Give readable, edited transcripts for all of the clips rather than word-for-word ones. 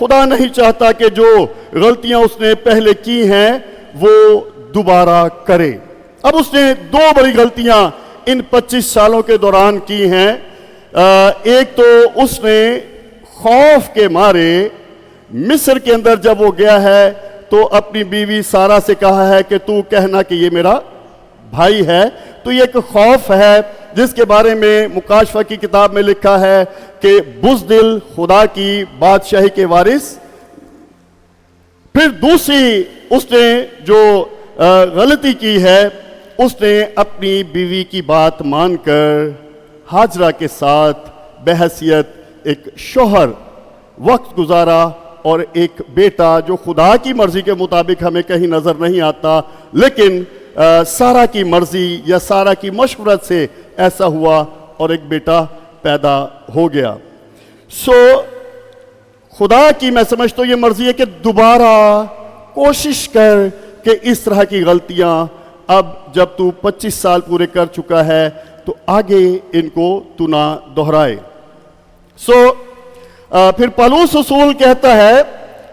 خدا نہیں چاہتا کہ جو غلطیاں اس نے پہلے کی ہیں وہ دوبارہ کرے۔ اب اس نے دو بڑی غلطیاں ان 25 سالوں کے دوران کی ہیں۔ ایک تو اس نے خوف کے مارے مصر کے اندر جب وہ گیا ہے تو اپنی بیوی سارہ سے کہا ہے کہ تو کہنا کہ یہ میرا بھائی ہے۔ تو یہ ایک خوف ہے جس کے بارے میں مکاشفہ کی کتاب میں لکھا ہے کہ بزدل خدا کی بادشاہی کے وارث۔ پھر دوسری اس نے جو غلطی کی ہے، اس نے اپنی بیوی کی بات مان کر ہاجرہ کے ساتھ بحیثیت ایک شوہر وقت گزارا، اور ایک بیٹا جو خدا کی مرضی کے مطابق ہمیں کہیں نظر نہیں آتا، لیکن سارہ کی مرضی یا سارہ کی مشورت سے ایسا ہوا اور ایک بیٹا پیدا ہو گیا۔ خدا کی میں سمجھتا ہوں یہ مرضی ہے کہ دوبارہ کوشش کر کہ اس طرح کی غلطیاں اب جب تو 25 سال پورے کر چکا ہے تو آگے ان کو تو نہ دہرائے۔ پھر پالوس رسول کہتا ہے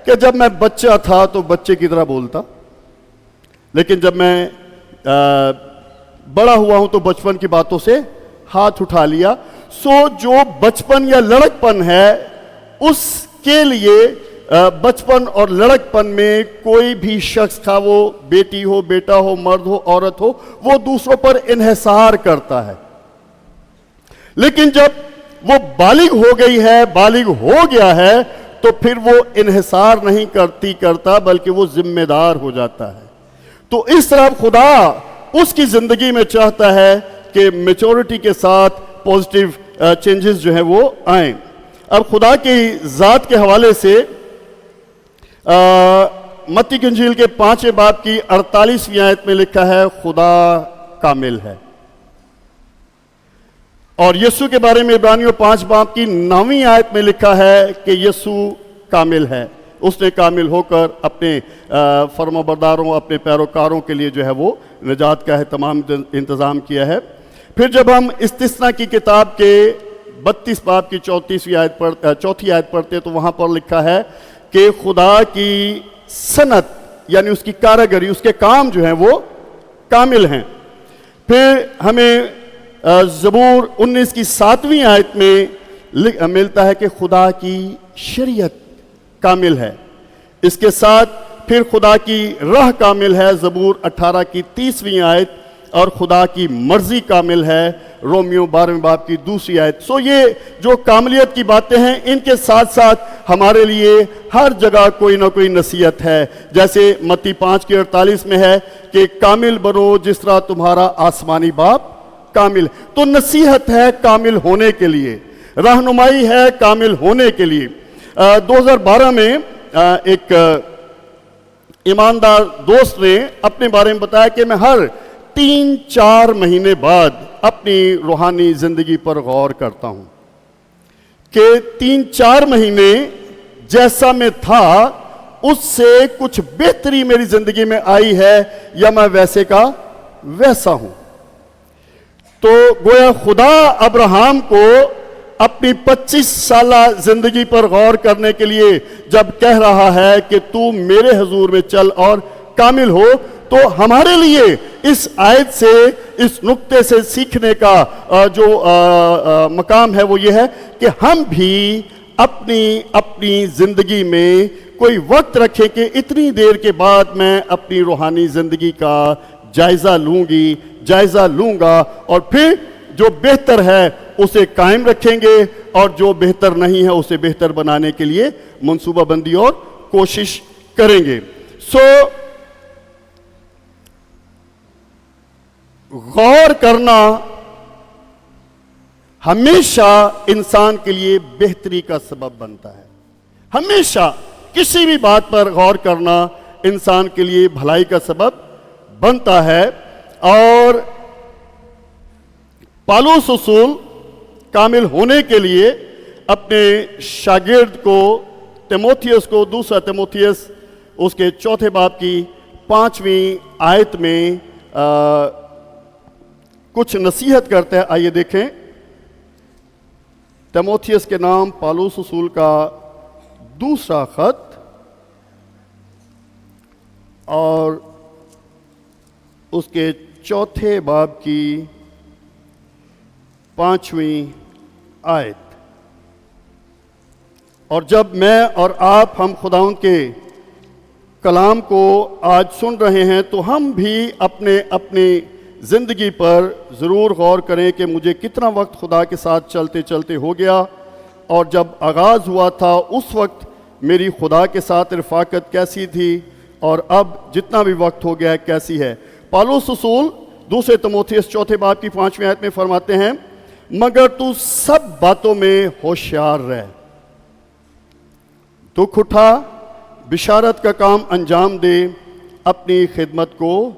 کہ جب میں بچہ تھا تو بچے کی طرح بولتا، لیکن جب میں بڑا ہوا ہوں تو بچپن کی باتوں سے ہاتھ اٹھا لیا۔ جو بچپن یا لڑکپن ہے اس کے لیے بچپن اور لڑکپن میں کوئی بھی شخص، خواہ وہ بیٹی ہو، بیٹا ہو، مرد ہو، عورت ہو، وہ دوسروں پر انحصار کرتا ہے۔ لیکن جب وہ بالغ ہو گئی ہے، بالغ ہو گیا ہے، تو پھر وہ انحصار نہیں کرتا بلکہ وہ ذمہ دار ہو جاتا ہے۔ تو اس طرح خدا اس کی زندگی میں چاہتا ہے کہ میچورٹی کے ساتھ پوزیٹیو چینجز جو ہیں وہ آئیں۔ اب خدا کی ذات کے حوالے سے متی کی انجیل کے 5 باب کی 48ویں آیت میں لکھا ہے خدا کامل ہے، اور یسوع کے بارے میں عبرانیوں 5 باب کی 9ویں آیت میں لکھا ہے کہ یسوع کامل ہے، اس نے کامل ہو کر اپنے فرمانبرداروں، اپنے پیروکاروں کے لیے جو ہے وہ نجات کا ہے تمام انتظام کیا ہے۔ پھر جب ہم استثنا کی کتاب کے 32 باب کی 4تھی آیت پڑھتے تو وہاں پر لکھا ہے کہ خدا کی صنعت یعنی اس کی کاریگری، اس کے کام جو ہیں وہ کامل ہیں۔ پھر ہمیں زبور 19 کی 7ویں آیت میں ملتا ہے کہ خدا کی شریعت کامل ہے۔ اس کے ساتھ پھر خدا کی راہ کامل ہے، زبور 18 کی 30ویں آیت، اور خدا کی مرضی کامل ہے، رومیو 12 باب کی 2 آیت۔ یہ جو کاملیت کی باتیں ہیں ان کے ساتھ ساتھ ہمارے لیے ہر جگہ کوئی نہ کوئی نصیحت ہے، جیسے متی 5 کی 48 میں ہے کہ کامل بنو جس طرح تمہارا آسمانی باپ کامل۔ تو نصیحت ہے کامل ہونے کے لیے، رہنمائی ہے کامل ہونے کے لیے۔ 2012 میں ایک ایماندار دوست نے اپنے بارے میں بتایا کہ میں ہر 3-4 مہینے بعد اپنی روحانی زندگی پر غور کرتا ہوں کہ 3-4 مہینے جیسا میں تھا اس سے کچھ بہتری میری زندگی میں آئی ہے یا میں ویسے کا ویسا ہوں۔ تو گویا خدا ابراہیم کو اپنی 25 سالہ زندگی پر غور کرنے کے لیے جب کہہ رہا ہے کہ تو میرے حضور میں چل اور کامل ہو، تو ہمارے لیے اس آیت سے، اس نقطے سے سیکھنے کا جو مقام ہے وہ یہ ہے کہ ہم بھی اپنی زندگی میں کوئی وقت رکھیں کہ اتنی دیر کے بعد میں اپنی روحانی زندگی کا جائزہ لوں گا، اور پھر جو بہتر ہے اسے قائم رکھیں گے، اور جو بہتر نہیں ہے اسے بہتر بنانے کے لیے منصوبہ بندی اور کوشش کریں گے۔ غور کرنا ہمیشہ انسان کے لیے بہتری کا سبب بنتا ہے۔ ہمیشہ کسی بھی بات پر غور کرنا انسان کے لیے بھلائی کا سبب بنتا ہے۔ اور پالوس رسول کامل ہونے کے لیے اپنے شاگرد کو تیموتھیوس کو 2 تیموتھیوس اس کے 4 باب کی 5ویں آیت میں کچھ نصیحت کرتا ہے۔ آئیے دیکھیں، تیموتھیوس کے نام پالوس رسول کا دوسرا خط اور اس کے چوتھے باب کی 5ویں آیت. اور جب میں اور آپ ہم خداوند کے کلام کو آج سن رہے ہیں تو ہم بھی اپنی زندگی پر ضرور غور کریں کہ مجھے کتنا وقت خدا کے ساتھ چلتے چلتے ہو گیا، اور جب آغاز ہوا تھا اس وقت میری خدا کے ساتھ رفاقت کیسی تھی، اور اب جتنا بھی وقت ہو گیا ہے کیسی ہے. پالوس رسول دوسرے تموتھیوس چوتھے باب کی 5ویں آیت میں فرماتے ہیں، مگر تو سب باتوں میں ہوشیار رہ، دکھ اٹھا، بشارت کا کام انجام دے، اپنی خدمت کو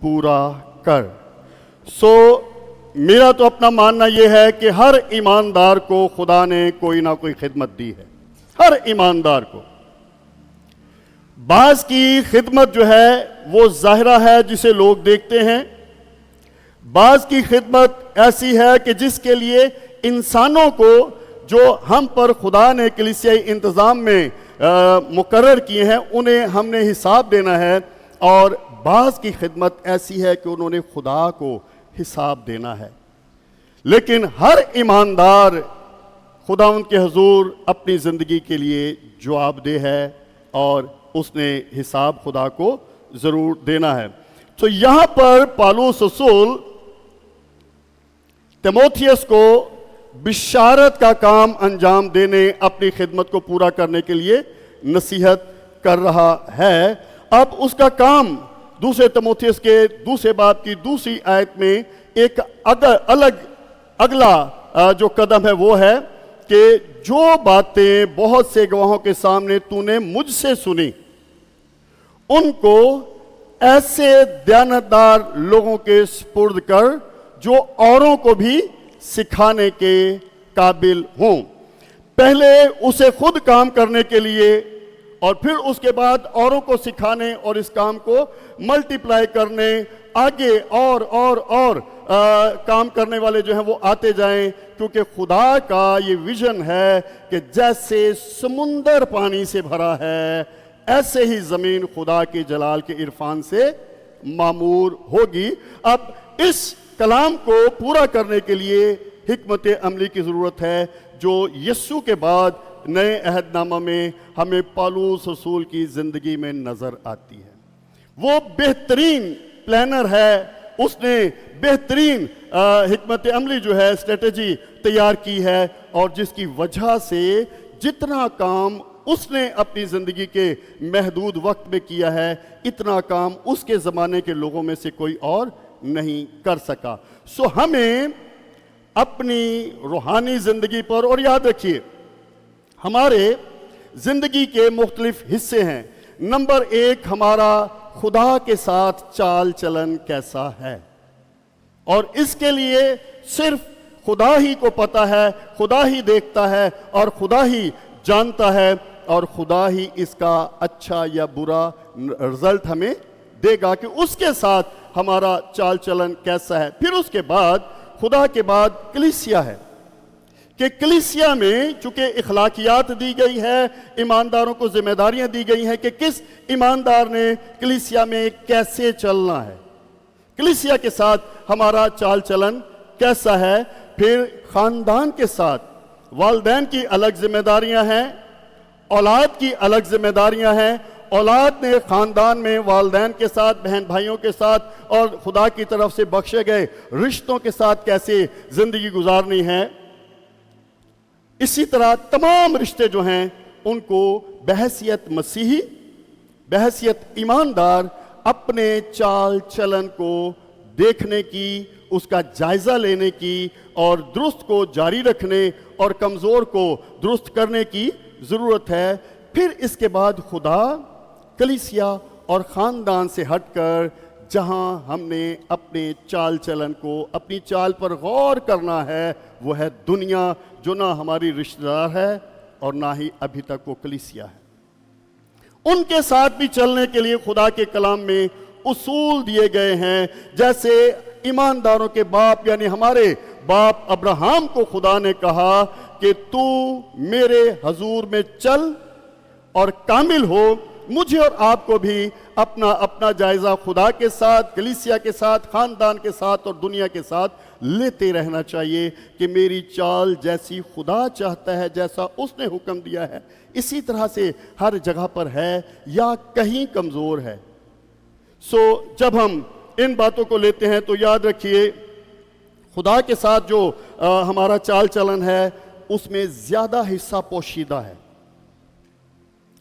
پورا کر. میرا تو اپنا ماننا یہ ہے کہ ہر ایماندار کو خدا نے کوئی نہ کوئی خدمت دی ہے، ہر ایماندار کو. بعض کی خدمت جو ہے وہ ظاہرہ ہے جسے لوگ دیکھتے ہیں، بعض کی خدمت ایسی ہے کہ جس کے لیے انسانوں کو جو ہم پر خدا نے کلیسیائی انتظام میں مقرر کیے ہیں انہیں ہم نے حساب دینا ہے، اور بعض کی خدمت ایسی ہے کہ انہوں نے خدا کو حساب دینا ہے. لیکن ہر ایماندار خداوند کے حضور اپنی زندگی کے لیے جواب دہ ہے، اور اس نے حساب خدا کو ضرور دینا ہے. تو یہاں پر پالوس رسول تیموتھیوس کو بشارت کا کام انجام دینے، اپنی خدمت کو پورا کرنے کے لیے نصیحت کر رہا ہے. اب اس کا کام دوسرے تیموتھیوس کے دوسرے باب کی دوسری آیت میں ایک اگلا جو قدم ہے وہ ہے کہ جو باتیں بہت سے گواہوں کے سامنے تو نے مجھ سے سنی ان کو ایسے دیانتدار لوگوں کے سپرد کر جو اوروں کو بھی سکھانے کے قابل ہوں. پہلے اسے خود کام کرنے کے لیے اور پھر اس کے بعد اوروں کو سکھانے اور اس کام کو ملٹیپلائی کرنے، آگے اور کام کرنے والے جو ہیں وہ آتے جائیں، کیونکہ خدا کا یہ ویژن ہے کہ جیسے سمندر پانی سے بھرا ہے ایسے ہی زمین خدا کے جلال کے عرفان سے معمور ہوگی. اب اس کلام کو پورا کرنے کے لیے حکمت عملی کی ضرورت ہے جو یسوع کے بعد نئے عہد نامہ میں ہمیں پالوس رسول کی زندگی میں نظر آتی ہے. وہ بہترین پلانر ہے، اس نے بہترین حکمت عملی جو ہے اسٹریٹجی تیار کی ہے، اور جس کی وجہ سے جتنا کام اس نے اپنی زندگی کے محدود وقت میں کیا ہے اتنا کام اس کے زمانے کے لوگوں میں سے کوئی اور نہیں کر سکا. ہمیں اپنی روحانی زندگی پر، اور یاد رکھیے ہمارے زندگی کے مختلف حصے ہیں. نمبر 1 ہمارا خدا کے ساتھ چال چلن کیسا ہے، اور اس کے لیے صرف خدا ہی کو پتہ ہے، خدا ہی دیکھتا ہے اور خدا ہی جانتا ہے، اور خدا ہی اس کا اچھا یا برا رزلٹ ہمیں دے گا کہ اس کے ساتھ ہمارا چال چلن کیسا ہے. پھر اس کے بعد خدا کے بعد کلیسیا ہے کہ کلیسیا میں چونکہ اخلاقیات دی گئی ہے، ایمانداروں کو ذمہ داریاں دی گئی ہیں کہ کس ایماندار نے کلیسیا میں کیسے چلنا ہے، کلیسیا کے ساتھ ہمارا چال چلن کیسا ہے. پھر خاندان کے ساتھ والدین کی الگ ذمہ داریاں ہیں، اولاد کی الگ ذمہ داریاں ہیں. اولاد نے خاندان میں والدین کے ساتھ، بہن بھائیوں کے ساتھ اور خدا کی طرف سے بخشے گئے رشتوں کے ساتھ کیسے زندگی گزارنی ہے. اسی طرح تمام رشتے جو ہیں ان کو بحیثیت مسیحی، بحیثیت ایماندار اپنے چال چلن کو دیکھنے کی، اس کا جائزہ لینے کی، اور درست کو جاری رکھنے اور کمزور کو درست کرنے کی ضرورت ہے. پھر اس کے بعد خدا، کلیسیا اور خاندان سے ہٹ کر جہاں ہم نے اپنے چال چلن کو، اپنی چال پر غور کرنا ہے، وہ ہے دنیا، جو نہ ہماری رشتہ دار ہے اور نہ ہی ابھی تک وہ کلیسیا ہے. ان کے ساتھ بھی چلنے کے لیے خدا کے کلام میں اصول دیے گئے ہیں. جیسے ایمانداروں کے باپ یعنی ہمارے باپ ابراہم کو خدا نے کہا کہ تو میرے حضور میں چل اور کامل ہو، مجھے اور آپ کو بھی اپنا جائزہ خدا کے ساتھ، کلیسیا کے ساتھ، خاندان کے ساتھ اور دنیا کے ساتھ لیتے رہنا چاہیے کہ میری چال جیسی خدا چاہتا ہے، جیسا اس نے حکم دیا ہے، اسی طرح سے ہر جگہ پر ہے یا کہیں کمزور ہے۔ جب ہم ان باتوں کو لیتے ہیں تو یاد رکھیے خدا کے ساتھ جو ہمارا چال چلن ہے اس میں زیادہ حصہ پوشیدہ ہے،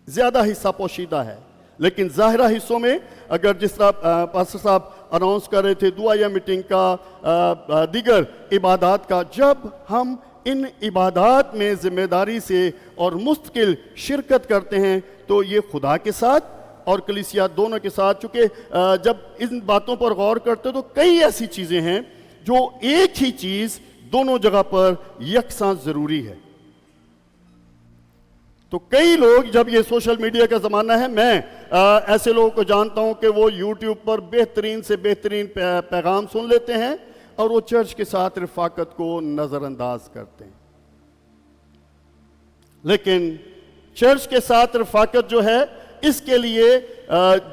زیادہ حصہ پوشیدہ ہے، لیکن ظاہرہ حصوں میں اگر جس طرح پاسٹر صاحب اناؤنس کر رہے تھے دعا یا میٹنگ کا، دیگر عبادات کا، جب ہم ان عبادات میں ذمہ داری سے اور مستقل شرکت کرتے ہیں تو یہ خدا کے ساتھ اور کلیسیا دونوں کے ساتھ، چونکہ جب ان باتوں پر غور کرتے تو کئی ایسی چیزیں ہیں جو ایک ہی چیز دونوں جگہ پر یکساں ضروری ہے۔ تو کئی لوگ، جب یہ سوشل میڈیا کا زمانہ ہے، میں ایسے لوگوں کو جانتا ہوں کہ وہ یوٹیوب پر بہترین سے بہترین پیغام سن لیتے ہیں اور وہ چرچ کے ساتھ رفاقت کو نظر انداز کرتے ہیں، لیکن چرچ کے ساتھ رفاقت جو ہے اس کے لیے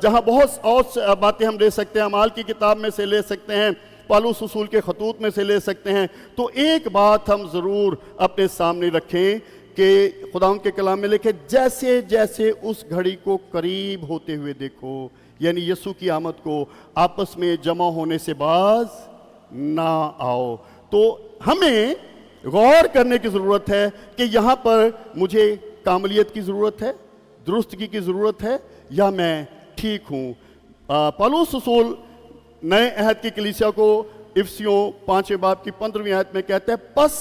جہاں بہت اور باتیں ہم لے سکتے ہیں، اعمال کی کتاب میں سے لے سکتے ہیں، پالوس رسول کے خطوط میں سے لے سکتے ہیں، تو ایک بات ہم ضرور اپنے سامنے رکھیں کہ خداوند کے کلام میں لکھے جیسے جیسے اس گھڑی کو قریب ہوتے ہوئے دیکھو، یعنی یسوع کی آمد کو، آپس میں جمع ہونے سے باز نہ آؤ۔ تو ہمیں غور کرنے کی ضرورت ہے کہ یہاں پر مجھے کاملیت کی ضرورت ہے، درستگی کی ضرورت ہے، یا میں ٹھیک ہوں۔ پالوس رسول نئے عہد کی کلیسیا کو افسیوں 5 باب کی 15ویں آیت میں کہتا ہے پس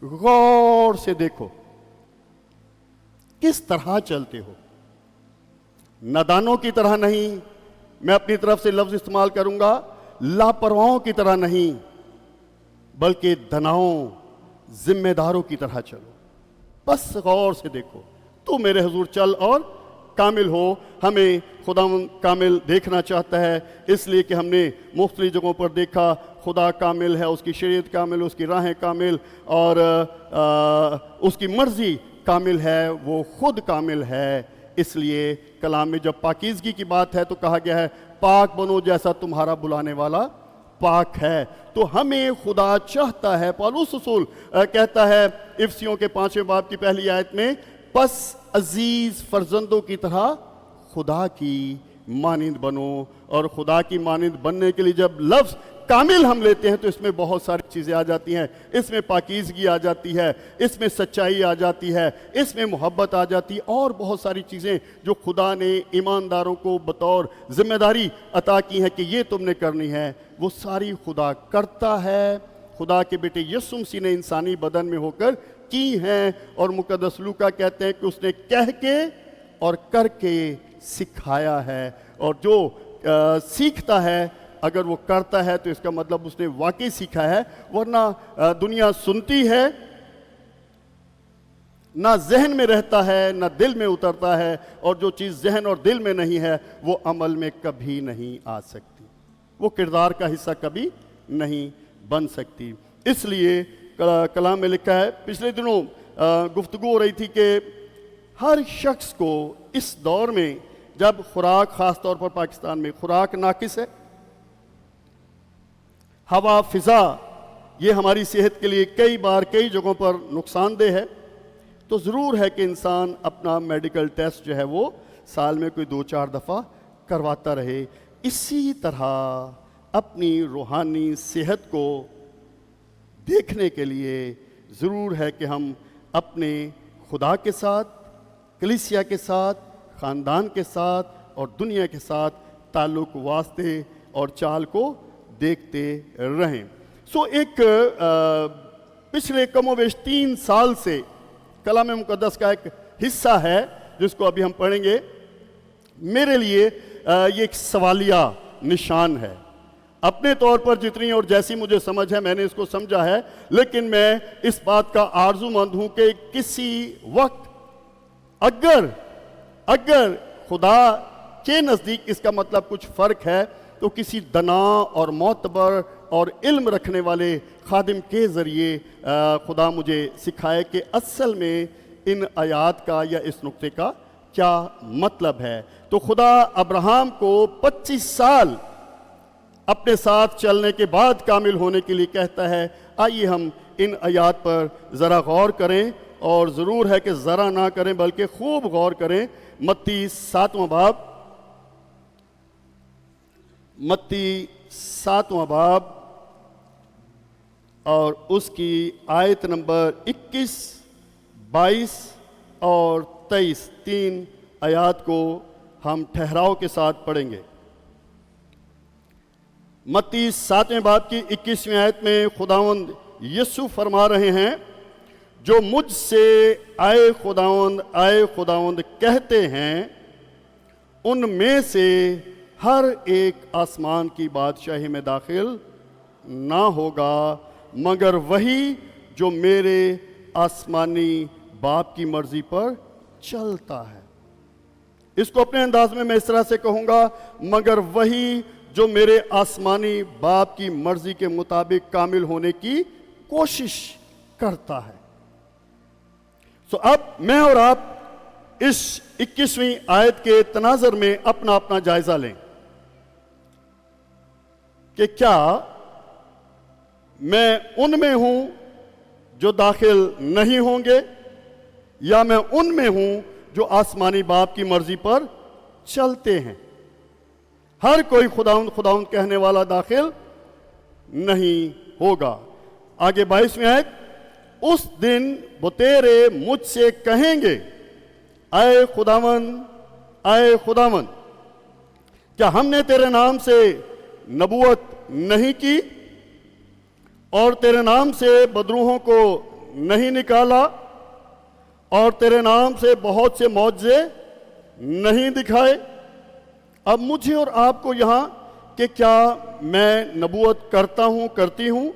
غور سے دیکھو کس طرح چلتے ہو، نادانوں کی طرح نہیں، میں اپنی طرف سے لفظ استعمال کروں گا، لاپرواہوں کی طرح نہیں، بلکہ دناؤں ذمہ داروں کی طرح چلو۔ بس غور سے دیکھو، تو میرے حضور چل اور کامل ہو۔ ہمیں خداوند کامل دیکھنا چاہتا ہے، اس لیے کہ ہم نے مختلف جگہوں پر دیکھا خدا کامل ہے، اس کی شریعت کامل، اس کی راہیں کامل، اور اس کی مرضی کامل ہے، وہ خود کامل ہے۔ اس لیے کلام میں جب پاکیزگی کی بات ہے تو کہا گیا ہے پاک بنو جیسا تمہارا بلانے والا پاک ہے۔ تو ہمیں خدا چاہتا ہے، پالوس رسول کہتا ہے افسیوں کے 5 باب کی پہلی آیت میں، پس عزیز فرزندوں کی طرح خدا کی مانند بنو۔ اور خدا کی مانند بننے کے لیے جب لفظ کامل ہم لیتے ہیں تو اس میں بہت ساری چیزیں آ جاتی ہیں، اس میں پاکیزگی آ جاتی ہے، اس میں سچائی آ جاتی ہے، اس میں محبت آ جاتی ہے، اور بہت ساری چیزیں جو خدا نے ایمانداروں کو بطور ذمہ داری عطا کی ہیں کہ یہ تم نے کرنی ہے، وہ ساری خدا کرتا ہے۔ خدا کے بیٹے یسوع مسیح نے انسانی بدن میں ہو کر کی ہیں، اور مقدس لوکا کہتے ہیں کہ اس نے کہہ کے اور کر کے سکھایا ہے، اور جو سیکھتا ہے اگر وہ کرتا ہے تو اس کا مطلب اس نے واقعی سیکھا ہے، ورنہ دنیا سنتی ہے، نہ ذہن میں رہتا ہے نہ دل میں اترتا ہے، اور جو چیز ذہن اور دل میں نہیں ہے وہ عمل میں کبھی نہیں آ سکتی، وہ کردار کا حصہ کبھی نہیں بن سکتی۔ اس لیے کلام میں لکھا ہے، پچھلے دنوں گفتگو ہو رہی تھی کہ ہر شخص کو اس دور میں جب خوراک، خاص طور پر پاکستان میں خوراک ناقص ہے، ہوا، فضا، یہ ہماری صحت کے لیے کئی بار کئی جگہوں پر نقصان دہ ہے، تو ضرور ہے کہ انسان اپنا میڈیکل ٹیسٹ جو ہے وہ سال میں کوئی 2-4 دفعہ کرواتا رہے۔ اسی طرح اپنی روحانی صحت کو دیکھنے کے لیے ضرور ہے کہ ہم اپنے خدا کے ساتھ، کلیسیا کے ساتھ، خاندان کے ساتھ اور دنیا کے ساتھ تعلق، واسطے اور چال کو دیکھتے رہیں۔ ایک پچھلے کم و بیش 3 سال سے کلام مقدس کا ایک حصہ ہے جس کو ابھی ہم پڑھیں گے، میرے لیے یہ ایک سوالیہ نشان ہے۔ اپنے طور پر جتنی اور جیسی مجھے سمجھ ہے میں نے اس کو سمجھا ہے، لیکن میں اس بات کا آرزو مند ہوں کہ کسی وقت اگر خدا کے نزدیک اس کا مطلب کچھ فرق ہے تو کسی دنا اور معتبر اور علم رکھنے والے خادم کے ذریعے خدا مجھے سکھائے کہ اصل میں ان آیات کا یا اس نقطے کا کیا مطلب ہے؟ تو خدا ابراہم کو 25 سال اپنے ساتھ چلنے کے بعد کامل ہونے کے لیے کہتا ہے۔ آئیے ہم ان آیات پر ذرا غور کریں، اور ضرور ہے کہ ذرا نہ کریں بلکہ خوب غور کریں۔ متی 7واں باب، متی 7واں باب اور اس کی آیت نمبر 21، 22 اور 23، 3 آیات کو ہم ٹھہراؤ کے ساتھ پڑھیں گے۔ متی 7ویں باب کی 21ویں آیت میں خداوند یسوع فرما رہے ہیں، جو مجھ سے آئے خداوند کہتے ہیں، ان میں سے ہر ایک آسمان کی بادشاہی میں داخل نہ ہوگا مگر وہی جو میرے آسمانی باپ کی مرضی پر چلتا ہے۔ اس کو اپنے انداز میں اس طرح سے کہوں گا، مگر وہی جو میرے آسمانی باپ کی مرضی کے مطابق کامل ہونے کی کوشش کرتا ہے۔ اب میں اور آپ اس 21ویں آیت کے تناظر میں اپنا اپنا جائزہ لیں کہ کیا میں ان میں ہوں جو داخل نہیں ہوں گے، یا میں ان میں ہوں جو آسمانی باپ کی مرضی پر چلتے ہیں۔ ہر کوئی خداوند کہنے والا داخل نہیں ہوگا۔ آگے 22ویں آیت، اس دن وہ تیرے مجھ سے کہیں گے، اے خداوند، کیا ہم نے تیرے نام سے نبوت نہیں کی، اور تیرے نام سے بدروحوں کو نہیں نکالا، اور تیرے نام سے بہت سے معجزے نہیں دکھائے؟ اب مجھے اور آپ کو یہاں کہ کیا میں نبوت کرتی ہوں،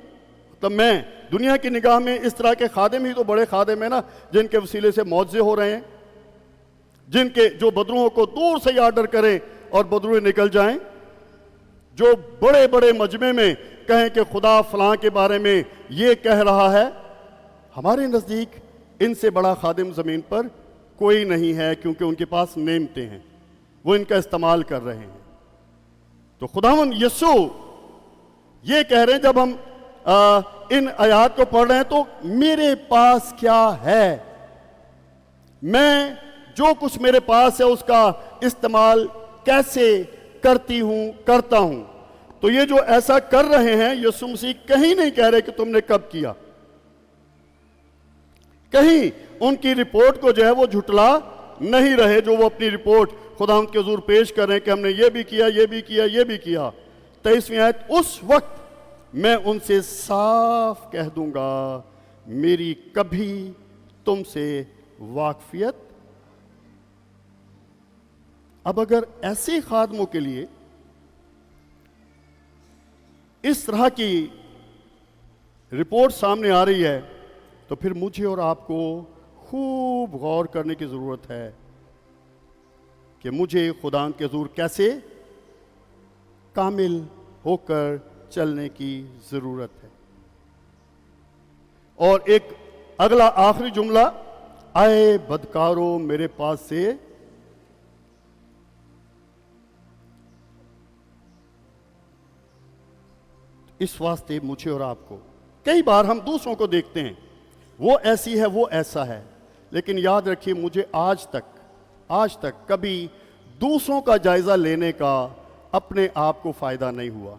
تو میں دنیا کی نگاہ میں اس طرح کے خادم ہی تو بڑے خادم ہیں نا، جن کے وسیلے سے معجزے ہو رہے ہیں، جن کے جو بدروحوں کو دور سے آرڈر کریں اور بدروح نکل جائیں، جو بڑے بڑے مجمع میں کہیں کہ خدا فلاں کے بارے میں یہ کہہ رہا ہے۔ ہمارے نزدیک ان سے بڑا خادم زمین پر کوئی نہیں ہے، کیونکہ ان کے پاس نعمتیں ہیں، وہ ان کا استعمال کر رہے ہیں۔ تو خداوند یسوع یہ کہہ رہے ہیں، جب ہم ان آیات کو پڑھ رہے ہیں تو میرے پاس کیا ہے، میں جو کچھ میرے پاس ہے اس کا استعمال کیسے کرتا ہوں۔ تو یہ جو ایسا کر رہے ہیں، یسوع مسیح کہیں نہیں کہہ رہے کہ تم نے کب کیا، کہیں ان کی رپورٹ کو جو ہے وہ جھٹلا نہیں رہے، جو وہ اپنی رپورٹ خداوند کے حضور پیش کر رہے ہیں کہ ہم نے یہ بھی کیا، یہ بھی کیا، یہ بھی کیا۔ 23ویں آیت، اس وقت میں ان سے صاف کہہ دوں گا، میری کبھی تم سے واقفیت۔ اب اگر ایسے خادموں کے لیے اس طرح کی رپورٹ سامنے آ رہی ہے، تو پھر مجھے اور آپ کو خوب غور کرنے کی ضرورت ہے کہ مجھے خداوند کے حضور کیسے کامل ہو کر چلنے کی ضرورت ہے۔ اور ایک اگلا آخری جملہ، آئے بدکارو میرے پاس سے اس واسطے مجھے اور آپ کو، کئی بار ہم دوسروں کو دیکھتے ہیں، وہ ایسی ہے، وہ ایسا ہے، لیکن یاد رکھیے مجھے آج تک کبھی دوسروں کا جائزہ لینے کا اپنے آپ کو فائدہ نہیں ہوا۔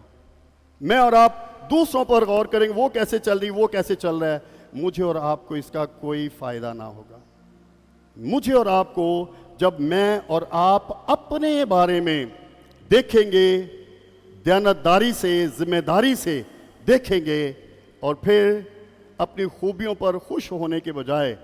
میں اور آپ دوسروں پر غور کریں گے، وہ کیسے چل رہی، وہ کیسے چل رہا ہے، مجھے اور آپ کو اس کا کوئی فائدہ نہ ہوگا۔ مجھے اور آپ کو جب میں اور آپ اپنے بارے میں دیکھیں گے، دیانتداری سے، ذمہ داری سے دیکھیں گے، اور پھر اپنی خوبیوں پر خوش ہونے کے بجائے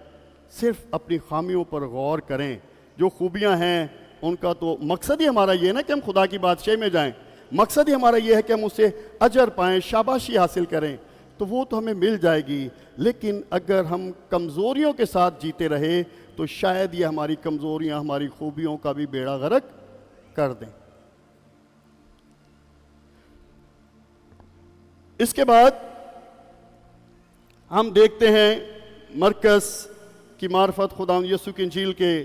صرف اپنی خامیوں پر غور کریں۔ جو خوبیاں ہیں ان کا تو مقصد ہی ہمارا یہ ہے نا کہ ہم خدا کی بادشاہی میں جائیں، مقصد ہی ہمارا یہ ہے کہ ہم اس سے اجر پائیں، شاباشی حاصل کریں، تو وہ تو ہمیں مل جائے گی۔ لیکن اگر ہم کمزوریوں کے ساتھ جیتے رہے تو شاید یہ ہماری کمزوریاں ہماری خوبیوں کا بھی بیڑا غرق کر دیں۔ اس کے بعد ہم دیکھتے ہیں مرکز کی معرفت خداوند یسوع کی انجیل کے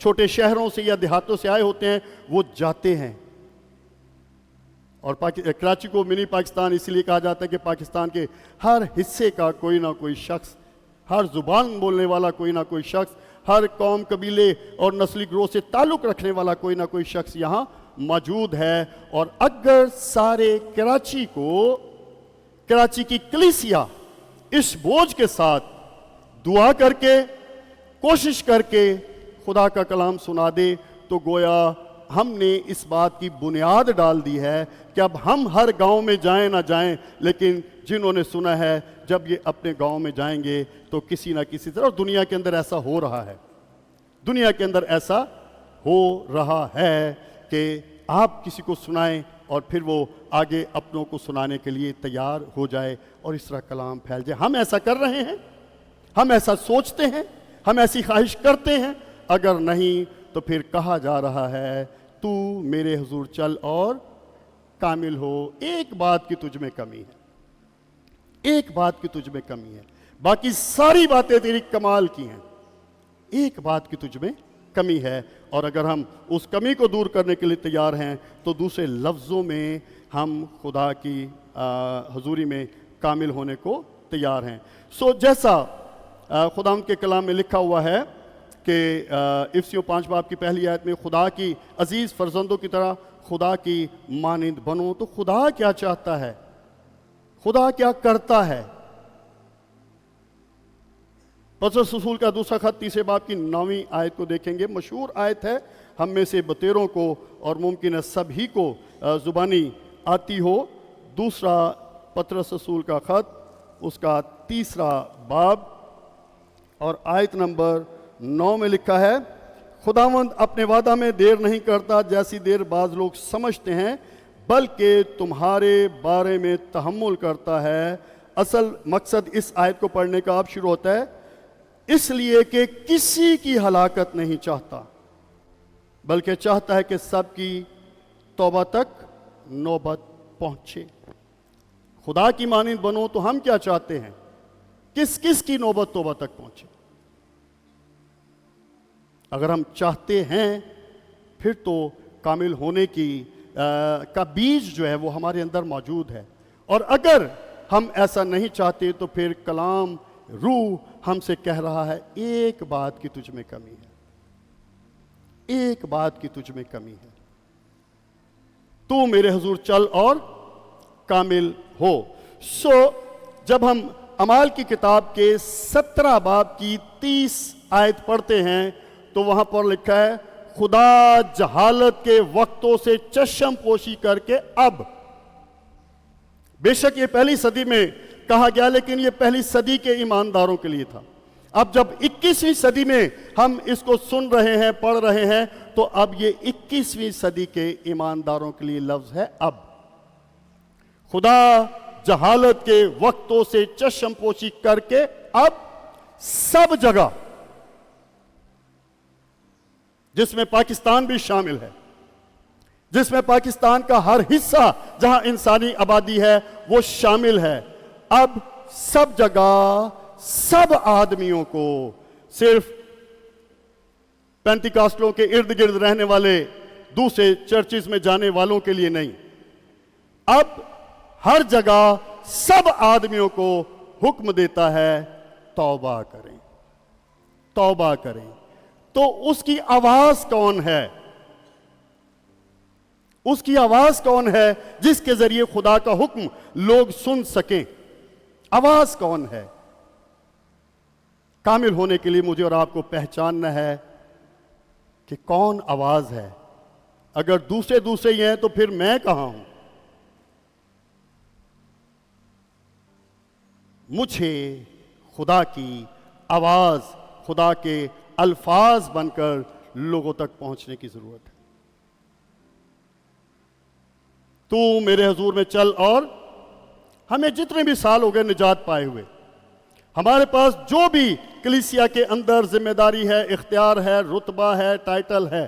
چھوٹے شہروں سے یا دیہاتوں سے آئے ہوتے ہیں وہ جاتے ہیں. اور کراچی کو منی پاکستان اس لیے کہا جاتا ہے کہ پاکستان کے ہر حصے کا کوئی نہ کوئی شخص، ہر زبان بولنے والا کوئی نہ کوئی شخص، ہر قوم، قبیلے اور نسلی گروہ سے تعلق رکھنے والا کوئی نہ کوئی شخص یہاں موجود ہے. اور اگر سارے کراچی کی کلیسیا اس بوجھ کے ساتھ دعا کر کے، کوشش کر کے خدا کا کلام سنا دے، تو گویا ہم نے اس بات کی بنیاد ڈال دی ہے کہ اب ہم ہر گاؤں میں جائیں نہ جائیں، لیکن جنہوں نے سنا ہے جب یہ اپنے گاؤں میں جائیں گے تو کسی نہ کسی طرح، اور دنیا کے اندر ایسا ہو رہا ہے، دنیا کے اندر ایسا ہو رہا ہے کہ آپ کسی کو سنائیں اور پھر وہ آگے اپنوں کو سنانے کے لیے تیار ہو جائے اور اس طرح کلام پھیل جائے. ہم ایسا کر رہے ہیں، ہم ایسا سوچتے ہیں، ہم ایسی خواہش کرتے ہیں؟ اگر نہیں تو پھر کہا جا رہا ہے تو میرے حضور چل اور کامل ہو. ایک بات کی تجھ میں کمی ہے، ایک بات کی تجھ میں کمی ہے، باقی ساری باتیں تیری کمال کی ہیں، ایک بات کی تجھ میں کمی ہے. اور اگر ہم اس کمی کو دور کرنے کے لیے تیار ہیں تو دوسرے لفظوں میں ہم خدا کی حضوری میں کامل ہونے کو تیار ہیں. جیسا خدا کے کلام میں لکھا ہوا ہے کہ افسیوں 5 باب کی پہلی آیت میں خدا کی عزیز فرزندوں کی طرح خدا کی مانند بنو. تو خدا کیا چاہتا ہے؟ خدا کیا کرتا ہے؟ پطرس رسول کا دوسرا خط 3 باب کی 9ویں آیت کو دیکھیں گے. مشہور آیت ہے، ہم میں سے بطیروں کو اور ممکن ہے سبھی کو زبانی آتی ہو. دوسرا پطرس رسول کا خط، اس کا 3 باب اور آیت نمبر 9 میں لکھا ہے، خداوند اپنے وعدہ میں دیر نہیں کرتا جیسی دیر بعض لوگ سمجھتے ہیں، بلکہ تمہارے بارے میں تحمل کرتا ہے. اصل مقصد اس آیت کو پڑھنے کا اب شروع ہوتا ہے، اس لیے کہ کسی کی ہلاکت نہیں چاہتا، بلکہ چاہتا ہے کہ سب کی توبہ تک نوبت پہنچے. خدا کی مانند بنو تو ہم کیا چاہتے ہیں؟ کس کی نوبت توبہ تک پہنچے؟ اگر ہم چاہتے ہیں پھر تو کامل ہونے کا بیج جو ہے وہ ہمارے اندر موجود ہے. اور اگر ہم ایسا نہیں چاہتے تو پھر کلام روح ہم سے کہہ رہا ہے ایک بات کی تجھ میں کمی ہے، ایک بات کی تجھ میں کمی ہے، تو میرے حضور چل اور کامل ہو. جب ہم اعمال کی کتاب کے 17 باب کی 30 آیت پڑھتے ہیں تو وہاں پر لکھا ہے، خدا جہالت کے وقتوں سے چشم پوشی کر کے اب. بے شک یہ پہلی صدی میں کہا گیا، لیکن یہ پہلی صدی کے ایمانداروں کے لیے تھا. اب جب 21ویں صدی میں ہم اس کو سن رہے ہیں، پڑھ رہے ہیں، تو اب یہ 21ویں صدی کے ایمانداروں کے لیے لفظ ہے اب. خدا جہالت کے وقتوں سے چشم پوشی کر کے اب سب جگہ، جس میں پاکستان بھی شامل ہے، جس میں پاکستان کا ہر حصہ جہاں انسانی آبادی ہے وہ شامل ہے، اب سب جگہ سب آدمیوں کو، صرف پینتیکاسٹلوں کے ارد گرد رہنے والے دوسرے چرچز میں جانے والوں کے لیے نہیں، اب ہر جگہ سب آدمیوں کو حکم دیتا ہے توبہ کریں، توبہ کریں. تو اس کی آواز کون ہے؟ اس کی آواز کون ہے جس کے ذریعے خدا کا حکم لوگ سن سکیں؟ آواز کون ہے؟ کامل ہونے کے لیے مجھے اور آپ کو پہچاننا ہے کہ کون آواز ہے. اگر دوسرے ہی ہیں تو پھر میں کہاں ہوں؟ مجھے خدا کی آواز، خدا کے الفاظ بن کر لوگوں تک پہنچنے کی ضرورت ہے. تو میرے حضور میں چل. اور ہمیں جتنے بھی سال ہو گئے نجات پائے ہوئے، ہمارے پاس جو بھی کلیسیا کے اندر ذمہ داری ہے، اختیار ہے، رتبہ ہے، ٹائٹل ہے،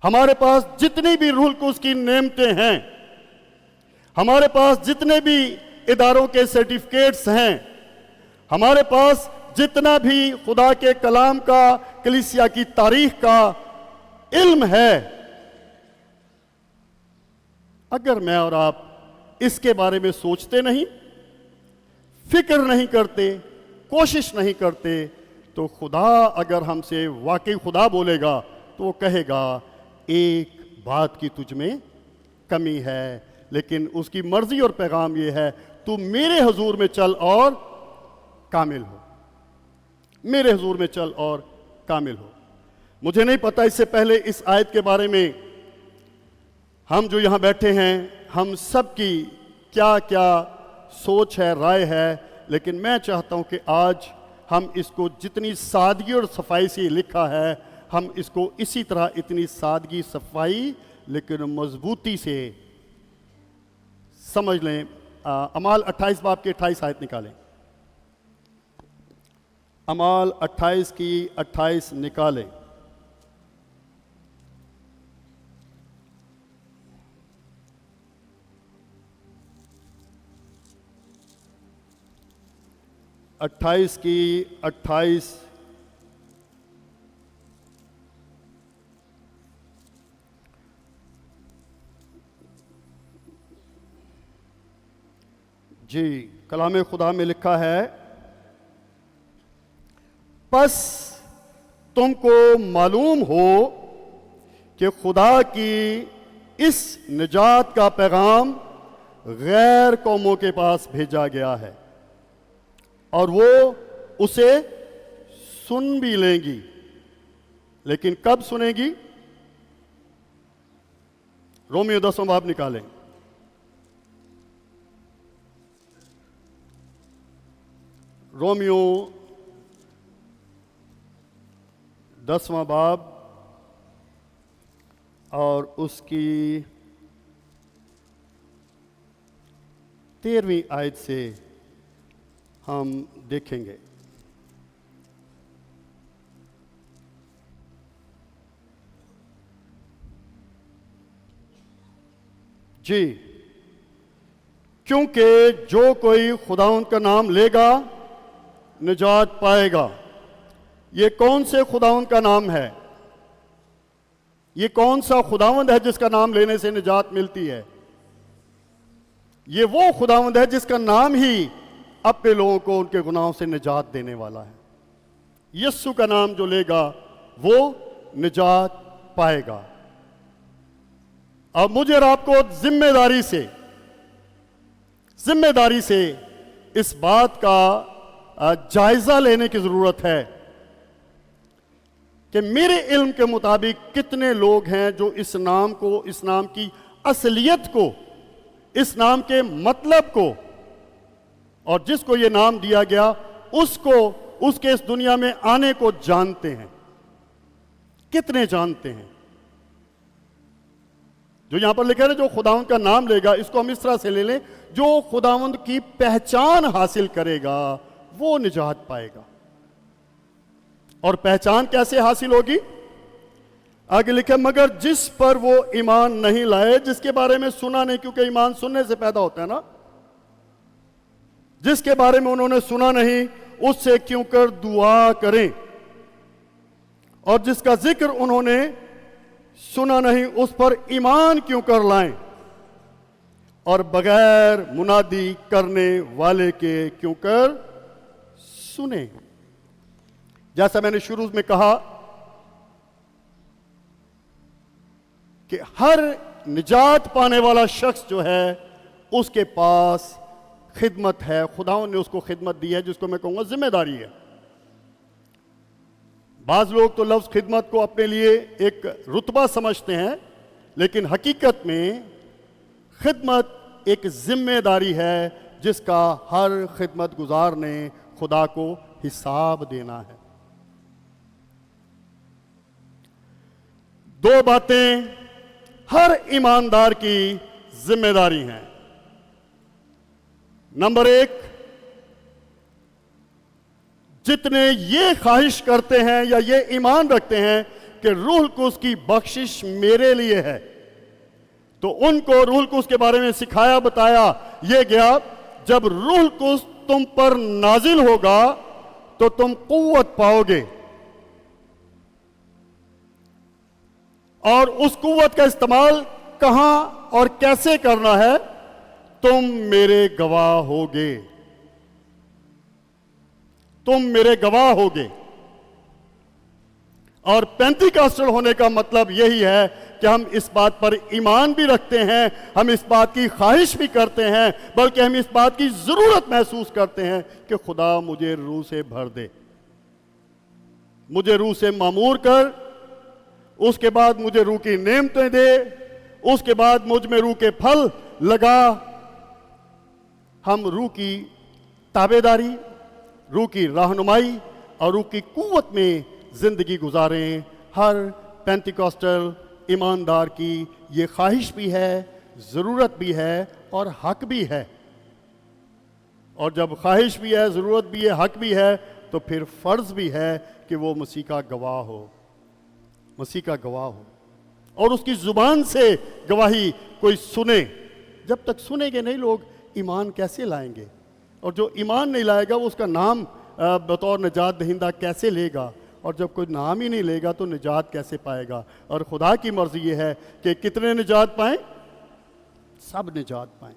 ہمارے پاس جتنی بھی روح القدس کی نعمتیں ہیں، ہمارے پاس جتنے بھی اداروں کے سرٹیفکیٹس ہیں، ہمارے پاس جتنا بھی خدا کے کلام کا، کلیسیا کی تاریخ کا علم ہے، اگر میں اور آپ اس کے بارے میں سوچتے نہیں، فکر نہیں کرتے، کوشش نہیں کرتے، تو خدا اگر ہم سے واقعی خدا بولے گا تو وہ کہے گا ایک بات کی تجھ میں کمی ہے، لیکن اس کی مرضی اور پیغام یہ ہے تو میرے حضور میں چل اور کامل ہو، میرے حضور میں چل اور کامل ہو۔ مجھے نہیں پتا اس سے پہلے اس آیت کے بارے میں ہم جو یہاں بیٹھے ہیں ہم سب کی کیا کیا سوچ ہے، رائے ہے، لیکن میں چاہتا ہوں کہ آج ہم اس کو جتنی سادگی اور صفائی سے لکھا ہے، ہم اس کو اسی طرح اتنی سادگی، صفائی لیکن مضبوطی سے سمجھ لیں۔ اعمال 28 باب کے 28 آیت نکالیں، اعمال 28 کی 28 نکالیں۔ اٹھائیس کی 28 جی، کلام خدا میں لکھا ہے، پس تم کو معلوم ہو کہ خدا کی اس نجات کا پیغام غیر قوموں کے پاس بھیجا گیا ہے، اور وہ اسے سن بھی لیں گی، لیکن کب سنیں گی؟ رومیو 10 باب نکالیں، رومیو 10 باب اور اس کی 13ویں آیت سے ہم دیکھیں گے۔ جی، کیونکہ جو کوئی خداوند کا نام لے گا نجات پائے گا۔ یہ کون سے خداوند کا نام ہے؟ یہ کون سا خداوند ہے جس کا نام لینے سے نجات ملتی ہے؟ یہ وہ خداوند ہے جس کا نام ہی اپنے لوگوں کو ان کے گناہوں سے نجات دینے والا ہے۔ یسوع کا نام جو لے گا وہ نجات پائے گا۔ اب مجھے اور آپ کو ذمہ داری سے اس بات کا جائزہ لینے کی ضرورت ہے کہ میرے علم کے مطابق کتنے لوگ ہیں جو اس نام کو، اس نام کی اصلیت کو، اس نام کے مطلب کو، اور جس کو یہ نام دیا گیا اس کو، اس کے اس دنیا میں آنے کو جانتے ہیں؟ کتنے جانتے ہیں؟ جو یہاں پر لکھا ہے جو خداوند کا نام لے گا، اس کو ہم اس طرح سے لے لیں، جو خداوند کی پہچان حاصل کرے گا وہ نجات پائے گا۔ اور پہچان کیسے حاصل ہوگی؟ آگے لکھا، مگر جس پر وہ ایمان نہیں لائے، جس کے بارے میں سنا نہیں، کیونکہ ایمان سننے سے پیدا ہوتا ہے نا، جس کے بارے میں انہوں نے سنا نہیں اس سے کیوں کر دعا کریں، اور جس کا ذکر انہوں نے سنا نہیں اس پر ایمان کیوں کر لائیں، اور بغیر منادی کرنے والے کے کیوں کر سنیں۔ جیسا میں نے شروع میں کہا کہ ہر نجات پانے والا شخص جو ہے اس کے پاس خدمت ہے، خداوند نے اس کو خدمت دی ہے، جس کو میں کہوں گا ذمہ داری ہے۔ بعض لوگ تو لفظ خدمت کو اپنے لیے ایک رتبہ سمجھتے ہیں، لیکن حقیقت میں خدمت ایک ذمہ داری ہے جس کا ہر خدمت گزار نے خدا کو حساب دینا ہے۔ دو باتیں ہر ایماندار کی ذمہ داری ہیں۔ نمبر ایک، جتنے یہ خواہش کرتے ہیں یا یہ ایمان رکھتے ہیں کہ روح القدس کی بخشش میرے لیے ہے، تو ان کو روح القدس کے بارے میں سکھایا، بتایا یہ گیا، جب روح القدس تم پر نازل ہوگا تو تم قوت پاؤ گے، اور اس قوت کا استعمال کہاں اور کیسے کرنا ہے؟ تم میرے گواہ ہوگے، تم میرے گواہ ہوگے۔ اور پینتیکاسٹل ہونے کا مطلب یہی ہے کہ ہم اس بات پر ایمان بھی رکھتے ہیں، ہم اس بات کی خواہش بھی کرتے ہیں، بلکہ ہم اس بات کی ضرورت محسوس کرتے ہیں کہ خدا مجھے روح سے بھر دے، مجھے روح سے معمور کر، اس کے بعد مجھے روح کی نعمتیں دے، اس کے بعد مجھ میں روح کے پھل لگا۔ ہم روح کی تابعداری، روح کی رہنمائی اور روح کی قوت میں زندگی گزاریں۔ ہر پینتیکاسٹل ایماندار کی یہ خواہش بھی ہے، ضرورت بھی ہے اور حق بھی ہے۔ اور جب خواہش بھی ہے، ضرورت بھی ہے، حق بھی ہے، تو پھر فرض بھی ہے کہ وہ مسیح کا گواہ ہو، مسیح کا گواہ ہو، اور اس کی زبان سے گواہی کوئی سنے۔ جب تک سنیں گے نہیں لوگ ایمان کیسے لائیں گے؟ اور جو ایمان نہیں لائے گا وہ اس کا نام بطور نجات دہندہ کیسے لے گا؟ اور جب کوئی نام ہی نہیں لے گا تو نجات کیسے پائے گا؟ اور خدا کی مرضی یہ ہے کہ کتنے نجات پائیں؟ سب نجات پائیں۔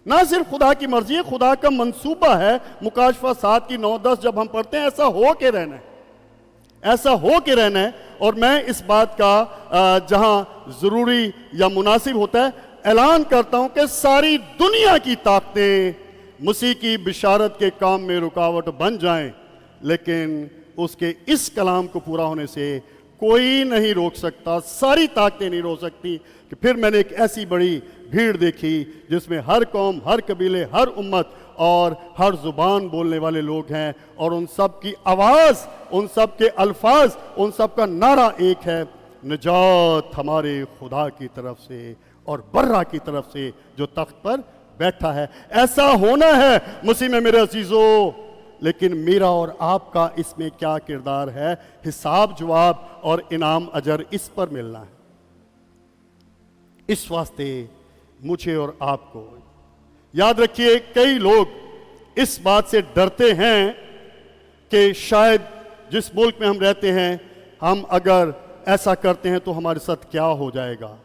نہ صرف خدا کی مرضی ہے، خدا کا منصوبہ ہے۔ مکاشفہ 7 کی 9-10 جب ہم پڑھتے ہیں، ایسا ہو کے رہنا ہے، ایسا ہو کے رہنا ہے۔ اور میں اس بات کا جہاں ضروری یا مناسب ہوتا ہے اعلان کرتا ہوں کہ ساری دنیا کی طاقتیں مسیح کی بشارت کے کام میں رکاوٹ بن جائیں، لیکن اس کے اس کلام کو پورا ہونے سے کوئی نہیں روک سکتا، ساری طاقتیں نہیں روک سکتی۔ کہ پھر میں نے ایک ایسی بڑی بھیڑ دیکھی جس میں ہر قوم، ہر قبیلے، ہر امت اور ہر زبان بولنے والے لوگ ہیں، اور ان سب کی آواز، ان سب کے الفاظ، ان سب کا نعرہ ایک ہے: نجات ہمارے خدا کی طرف سے اور برہ کی طرف سے جو تخت پر بیٹھا ہے۔ ایسا ہونا ہے مسیح میں میرے عزیزو، لیکن میرا اور آپ کا اس میں کیا کردار ہے؟ حساب جواب اور انعام اجر اس پر ملنا ہے۔ اس واسطے مجھے اور آپ کو یاد رکھیے، کئی لوگ اس بات سے ڈرتے ہیں کہ شاید جس ملک میں ہم رہتے ہیں، ہم اگر ایسا کرتے ہیں تو ہمارے ساتھ کیا ہو جائے گا۔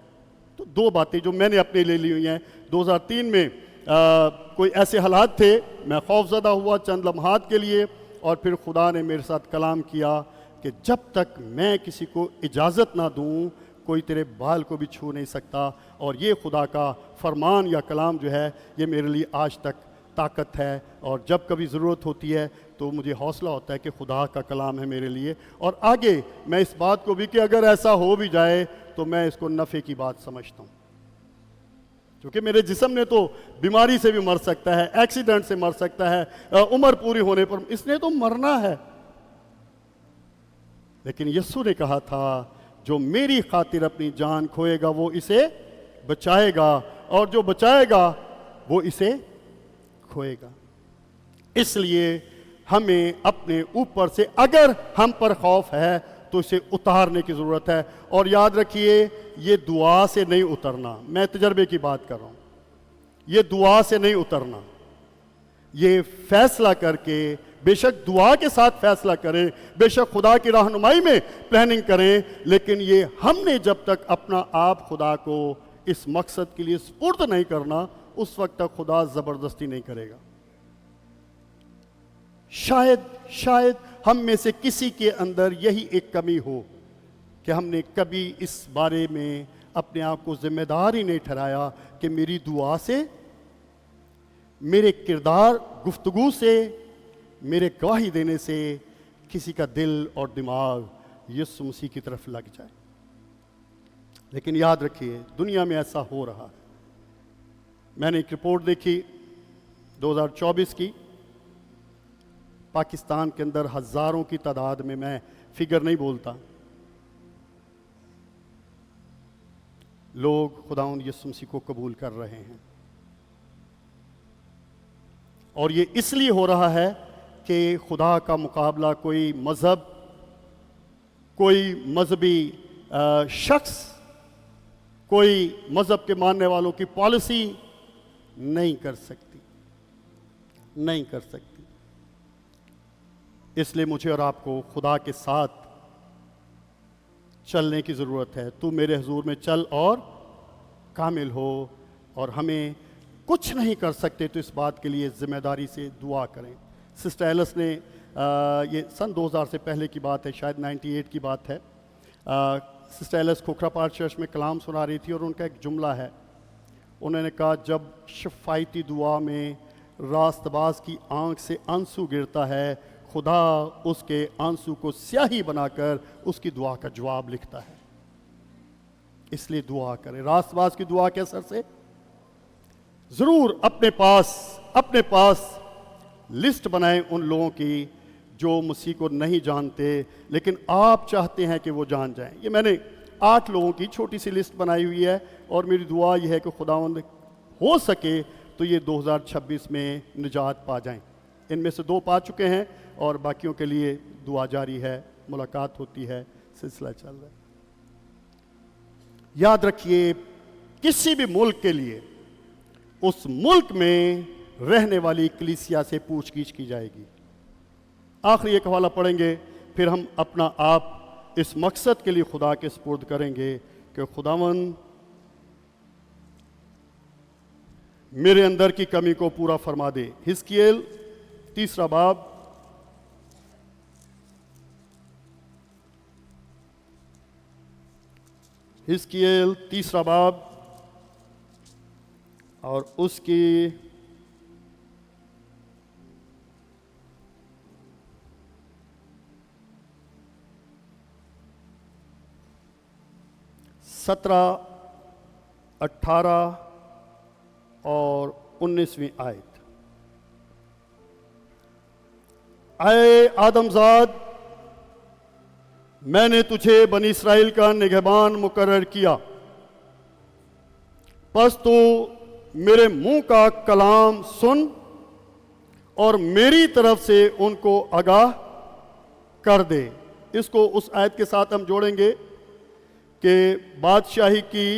تو دو باتیں جو میں نے اپنے لے لی ہوئی ہیں۔ 2003 میں کوئی ایسے حالات تھے، میں خوف زدہ ہوا چند لمحات کے لیے، اور پھر خدا نے میرے ساتھ کلام کیا کہ جب تک میں کسی کو اجازت نہ دوں کوئی تیرے بال کو بھی چھو نہیں سکتا۔ اور یہ خدا کا فرمان یا کلام جو ہے یہ میرے لیے آج تک طاقت ہے، اور جب کبھی ضرورت ہوتی ہے تو مجھے حوصلہ ہوتا ہے کہ خدا کا کلام ہے میرے لیے۔ اور آگے میں اس بات کو بھی کہ اگر ایسا ہو بھی جائے تو میں اس کو نفع کی بات سمجھتا ہوں، کیونکہ میرے جسم نے تو بیماری سے بھی مر سکتا ہے، ایکسیڈنٹ سے مر سکتا ہے، عمر پوری ہونے پر اس نے تو مرنا ہے، لیکن یسوع نے کہا تھا جو میری خاطر اپنی جان کھوئے گا وہ اسے بچائے گا، اور جو بچائے گا وہ اسے کھوئے گا۔ اس لیے ہمیں اپنے اوپر سے اگر ہم پر خوف ہے تو اسے اتارنے کی ضرورت ہے۔ اور یاد رکھیے یہ دعا سے نہیں اترنا، میں تجربے کی بات کر رہا ہوں، یہ دعا سے نہیں اترنا، یہ فیصلہ کر کے، بے شک دعا کے ساتھ فیصلہ کریں، بے شک خدا کی رہنمائی میں پلاننگ کریں، لیکن یہ ہم نے جب تک اپنا آپ خدا کو اس مقصد کے لیے سپرد نہیں کرنا، اس وقت تک خدا زبردستی نہیں کرے گا۔ شاید ہم میں سے کسی کے اندر یہی ایک کمی ہو کہ ہم نے کبھی اس بارے میں اپنے آپ کو ذمہ دار ہی نہیں ٹھہرایا کہ میری دعا سے، میرے کردار، گفتگو سے، میرے گواہی دینے سے کسی کا دل اور دماغ یسوع مسیح کی طرف لگ جائے۔ لیکن یاد رکھیے دنیا میں ایسا ہو رہا ہے۔ میں نے ایک رپورٹ دیکھی 2024 کی، پاکستان کے اندر ہزاروں کی تعداد میں فگر نہیں بولتا، لوگ خداوند یسوع مسیح کو قبول کر رہے ہیں، اور یہ اس لیے ہو رہا ہے کہ خدا کا مقابلہ کوئی مذہب، کوئی مذہبی شخص، کوئی مذہب کے ماننے والوں کی پالیسی نہیں کر سکتی، نہیں کر سکتی۔ اس لیے مجھے اور آپ کو خدا کے ساتھ چلنے کی ضرورت ہے. تو میرے حضور میں چل اور کامل ہو. اور ہمیں کچھ نہیں کر سکتے تو اس بات کے لیے ذمہ داری سے دعا کریں. سسٹر ایلس نے یہ سن 2000 سے پہلے کی بات ہے، شاید 98 کی بات ہے. سسٹر ایلس کھوکھرا پارک چرچ میں کلام سنا رہی تھی اور ان کا ایک جملہ ہے. انہوں نے کہا جب شفایتی دعا میں راست باز کی آنکھ سے آنسو گرتا ہے، خدا اس کے آنسو کو سیاہی بنا کر اس کی دعا کا جواب لکھتا ہے. اس لیے دعا کریں. راست باز کی دعا کے اثر سے ضرور اپنے پاس لسٹ بنائیں ان لوگوں کی جو مسیح کو نہیں جانتے لیکن آپ چاہتے ہیں کہ وہ جان جائیں. یہ میں نے 8 لوگوں کی چھوٹی سی لسٹ بنائی ہوئی ہے اور میری دعا یہ ہے کہ خداوند ہو سکے تو یہ 2026 میں نجات پا جائیں. ان میں سے 2 پا چکے ہیں اور باقیوں کے لیے دعا جاری ہے، ملاقات ہوتی ہے، سلسلہ چل رہا ہے. یاد رکھیے کسی بھی ملک کے لیے اس ملک میں رہنے والی کلیسیا سے پوچھ گچھ کی جائے گی. آخری ایک حوالہ پڑھیں گے پھر ہم اپنا آپ اس مقصد کے لیے خدا کے سپرد کریں گے کہ خداوند میرے اندر کی کمی کو پورا فرما دے. حزقیل 3 باب حزقیل 3 باب اور اس کی 17, 18 اور 19ویں آیت. اے آدم زاد، میں نے تجھے بنی اسرائیل کا نگہبان مقرر کیا، پس تو میرے منہ کا کلام سن اور میری طرف سے ان کو آگاہ کر دے. اس کو اس آیت کے ساتھ ہم جوڑیں گے کہ بادشاہی کی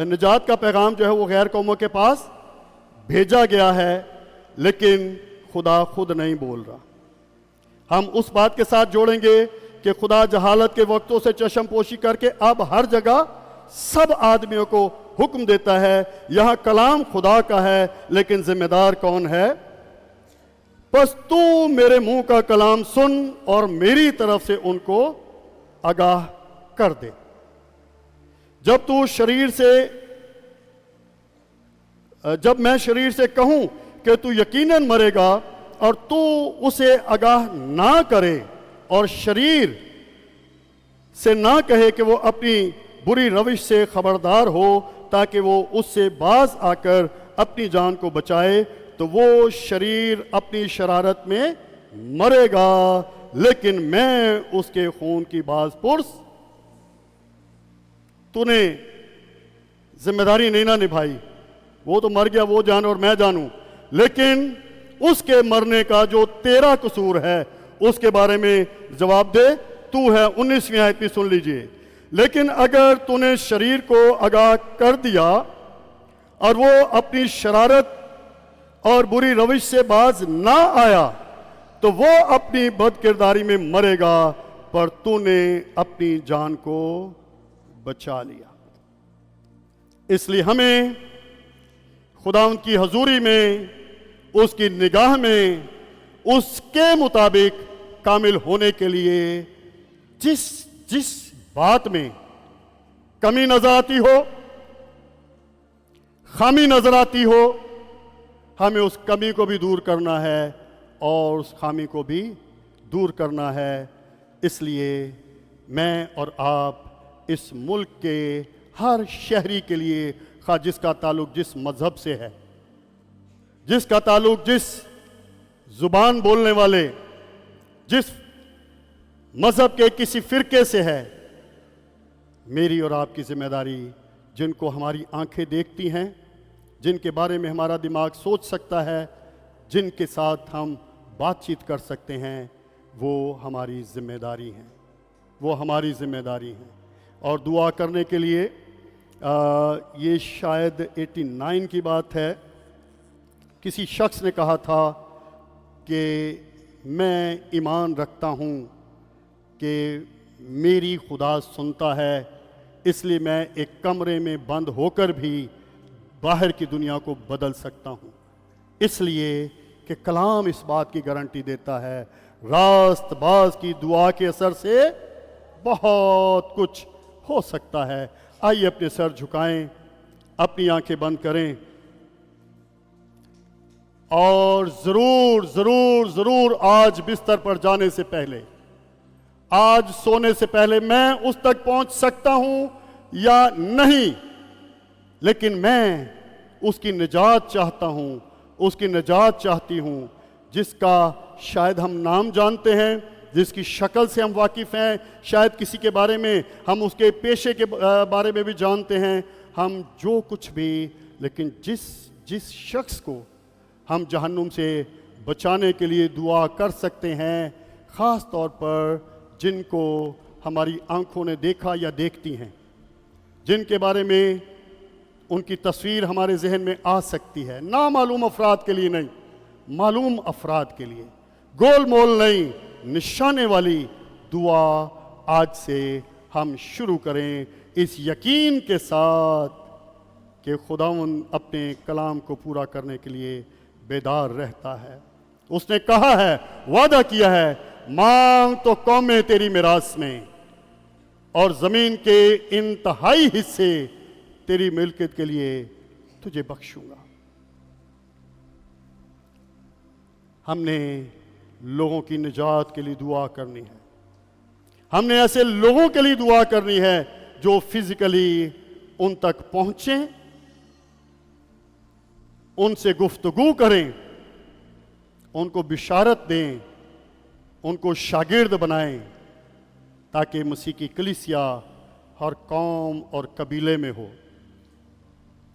نجات کا پیغام جو ہے وہ غیر قوموں کے پاس بھیجا گیا ہے لیکن خدا خود نہیں بول رہا. ہم اس بات کے ساتھ جوڑیں گے کہ خدا جہالت کے وقتوں سے چشم پوشی کر کے اب ہر جگہ سب آدمیوں کو حکم دیتا ہے. یہاں کلام خدا کا ہے لیکن ذمہ دار کون ہے؟ پس تو میرے منہ کا کلام سن اور میری طرف سے ان کو آگاہ کر دے. جب میں شریر سے کہوں کہ تو یقیناً مرے گا اور تو اسے آگاہ نہ کرے اور شریر سے نہ کہے کہ وہ اپنی بری روش سے خبردار ہو تاکہ وہ اس سے باز آ کر اپنی جان کو بچائے، تو وہ شریر اپنی شرارت میں مرے گا لیکن میں اس کے خون کی باز پرس. تو نے ذمہ داری نہیں نہ نبھائی، وہ تو مر گیا، وہ جان اور میں جانوں، لیکن اس کے مرنے کا جو تیرا قصور ہے اس کے بارے میں جواب دے تو ہے. 19ویں آیت میں سن لیجئے. لیکن اگر تو نے شریر کو آگاہ کر دیا اور وہ اپنی شرارت اور بری روش سے باز نہ آیا تو وہ اپنی بد کرداری میں مرے گا، پر تو نے اپنی جان کو بچا لیا. اس لیے ہمیں خدا ان کی حضوری میں، اس کی نگاہ میں، اس کے مطابق کامل ہونے کے لیے جس بات میں کمی نظر آتی ہو، خامی نظر آتی ہو، ہمیں اس کمی کو بھی دور کرنا ہے اور اس خامی کو بھی دور کرنا ہے. اس لیے میں اور آپ اس ملک کے ہر شہری کے لیے، خواہ جس کا تعلق جس مذہب سے ہے، جس کا تعلق جس زبان بولنے والے، جس مذہب کے کسی فرقے سے ہے، میری اور آپ کی ذمہ داری، جن کو ہماری آنکھیں دیکھتی ہیں، جن کے بارے میں ہمارا دماغ سوچ سکتا ہے، جن کے ساتھ ہم بات چیت کر سکتے ہیں، وہ ہماری ذمہ داری ہیں، وہ ہماری ذمہ داری ہیں. اور دعا کرنے کے لیے یہ شاید 89 کی بات ہے، کسی شخص نے کہا تھا کہ میں ایمان رکھتا ہوں کہ میری خدا سنتا ہے، اس لیے میں ایک کمرے میں بند ہو کر بھی باہر کی دنیا کو بدل سکتا ہوں، اس لیے کہ کلام اس بات کی گارنٹی دیتا ہے راست باز کی دعا کے اثر سے بہت کچھ ہو سکتا ہے۔ آئیے اپنے سر جھکائیں، اپنی آنکھیں بند کریں، اور ضرور ضرور ضرور آج بستر پر جانے سے پہلے، آج سونے سے پہلے میں اس تک پہنچ سکتا ہوں یا نہیں، لیکن میں اس کی نجات چاہتا ہوں، اس کی نجات چاہتی ہوں جس کا شاید ہم نام جانتے ہیں، جس کی شکل سے ہم واقف ہیں، شاید کسی کے بارے میں ہم اس کے پیشے کے بارے میں بھی جانتے ہیں، ہم جو کچھ بھی، لیکن جس شخص کو ہم جہنم سے بچانے کے لیے دعا کر سکتے ہیں، خاص طور پر جن کو ہماری آنکھوں نے دیکھا یا دیکھتی ہیں، جن کے بارے میں ان کی تصویر ہمارے ذہن میں آ سکتی ہے، نامعلوم افراد کے لیے نہیں، معلوم افراد کے لیے، گول مول نہیں، نشانے والی دعا آج سے ہم شروع کریں اس یقین کے ساتھ کہ خداوند اپنے کلام کو پورا کرنے کے لیے بیدار رہتا ہے۔ اس نے کہا ہے، وعدہ کیا ہے، مانگ تو قومیں تیری میراث میں، اور زمین کے انتہائی حصے تیری ملکت کے لیے تجھے بخشوں گا۔ ہم نے لوگوں کی نجات کے لیے دعا کرنی ہے، ہم نے ایسے لوگوں کے لیے دعا کرنی ہے جو فزیکلی ان تک پہنچیں، ان سے گفتگو کریں، ان کو بشارت دیں، ان کو شاگرد بنائیں، تاکہ مسیح کی کلیسیا ہر قوم اور قبیلے میں ہو،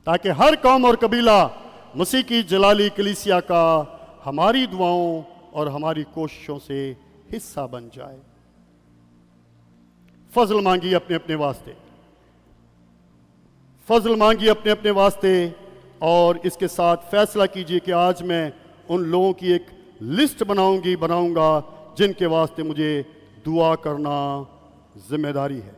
تاکہ ہر قوم اور قبیلہ مسیح کی جلالی کلیسیا کا ہماری دعاؤں اور ہماری کوششوں سے حصہ بن جائے۔ فضل مانگی اپنے اپنے واسطے، فضل مانگی اپنے اپنے واسطے، اور اس کے ساتھ فیصلہ کیجئے کہ آج میں ان لوگوں کی ایک لسٹ بناؤں گا جن کے واسطے مجھے دعا کرنا ذمہ داری ہے۔